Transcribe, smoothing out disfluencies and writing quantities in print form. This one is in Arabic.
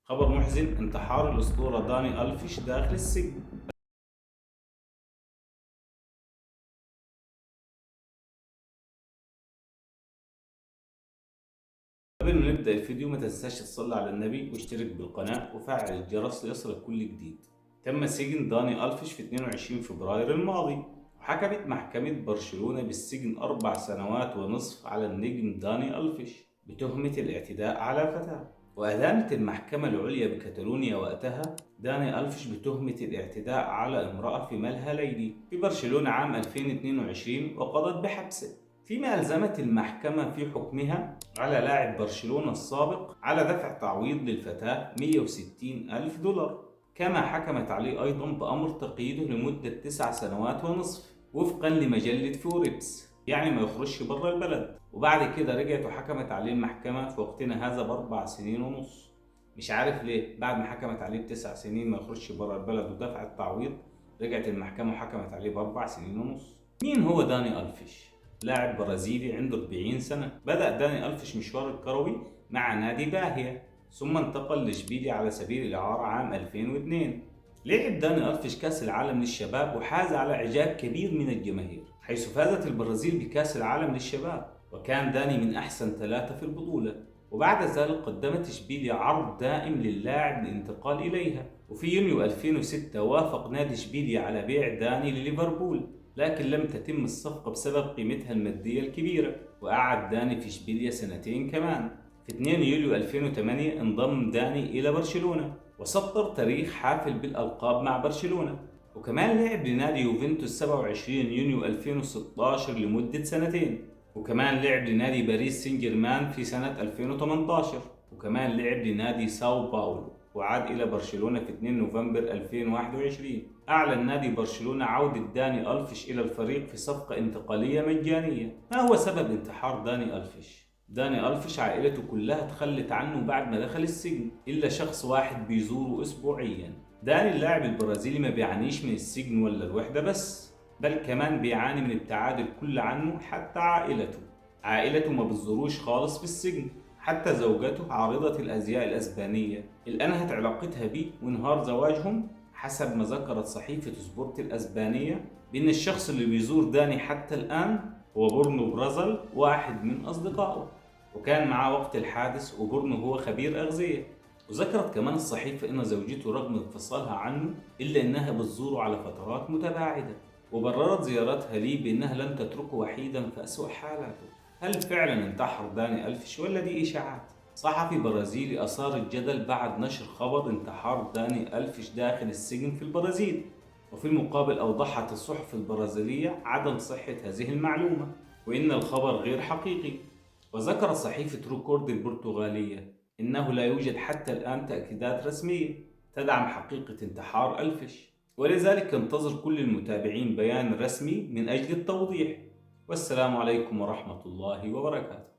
خبر محزن: انتحار الأسطورة داني ألفيش داخل السجن. قبل ما نبدأ الفيديو ما تنساش تصلي على النبي واشترك بالقناة وفعل الجرس ليصلك كل جديد. تم سجن داني ألفيش في 22 فبراير الماضي، وحكمت محكمة برشلونة بالسجن 4 سنوات ونصف على النجم داني ألفيش بتهمة الاعتداء على فتاة. وأدانت المحكمة العليا بكتالونيا وقتها داني ألفيش بتهمة الاعتداء على امرأة في ملهى ليلي في برشلونة عام 2022 وقضت بحبسه، فيما ألزمت المحكمة في حكمها على لاعب برشلونة السابق على دفع تعويض للفتاة 160 ألف دولار. كما حكمت عليه أيضا بأمر تقييده لمدة 9 سنوات ونصف وفقا لمجلة فوربس، يعني ما يخرجش بره البلد. وبعد كده رجعت وحكمت عليه المحكمة في وقتنا هذا ب4 سنين ونص. مش عارف ليه بعد ما حكمت عليه ب9 سنين ما يخرجش بره البلد ودفع التعويض، رجعت المحكمة وحكمت عليه ب4 سنين ونص. مين هو داني ألفيش؟ لاعب برازيلي عنده 40 سنة. بدأ داني ألفيش مشوار الكروي مع نادي باهية، ثم انتقل لإشبيلية على سبيل الإعارة عام 2002. لعب داني ألفيش كأس العالم للشباب وحاز على إعجاب كبير من الجماهير، حيث فازت البرازيل بكأس العالم للشباب، وكان داني من أحسن 3 في البطولة. وبعد ذلك قدمت إشبيلية عرض دائم للاعب للانتقال إليها، وفي يونيو 2006 وافق نادي إشبيلية على بيع داني لليفربول، لكن لم تتم الصفقة بسبب قيمتها المادية الكبيرة، وقعد داني في إشبيلية 2 سنين كمان. في 2 يوليو 2008 انضم داني إلى برشلونة وسطر تاريخ حافل بالألقاب مع برشلونة، وكمان لعب لنادي يوفنتوس 27 يونيو 2016 لمدة 2 سنين، وكمان لعب لنادي باريس سان جيرمان في سنة 2018، وكمان لعب لنادي ساو باولو وعاد إلى برشلونة في 2 نوفمبر 2021. أعلن نادي برشلونة عودة داني ألفيش إلى الفريق في صفقة انتقالية مجانية. ما هو سبب انتحار داني ألفيش؟ داني ألفيش عائلته كلها تخلت عنه بعد ما دخل السجن، إلا شخص واحد بيزوره أسبوعيا. داني اللاعب البرازيلي ما بيعانيش من السجن ولا الوحدة بس، بل كمان بيعاني من ابتعاد الكل عنه، حتى عائلته ما بتزوروش خالص في السجن. حتى زوجته عارضة الأزياء الأسبانية اللي أنهت علاقتها بيه وانهار زواجهم، حسب ما ذكرت صحيفة سبورت الأسبانية بأن الشخص اللي بيزور داني حتى الآن هو بورنو برازل، واحد من أصدقائه، وكان معاه وقت الحادث، وبورنو هو خبير أغذية. وذكرت كمان الصحيفة أن زوجته رغم انفصالها عنه إلا أنها بتزوره على فترات متباعدة، وبررت زيارتها ليه بأنها لن تتركه وحيدا في أسوأ حالاته. هل فعلا انتحر داني ألفيش ولا دي إشاعات؟ صحفي برازيلي أثار الجدل بعد نشر خبر انتحار داني ألفيش داخل السجن في البرازيل، وفي المقابل أوضحت الصحف البرازيلية عدم صحة هذه المعلومة وإن الخبر غير حقيقي. وذكرت صحيفة روكورد البرتغالية إنه لا يوجد حتى الآن تأكيدات رسمية تدعم حقيقة انتحار ألفيش، ولذلك ينتظر كل المتابعين بيان رسمي من أجل التوضيح. والسلام عليكم ورحمة الله وبركاته.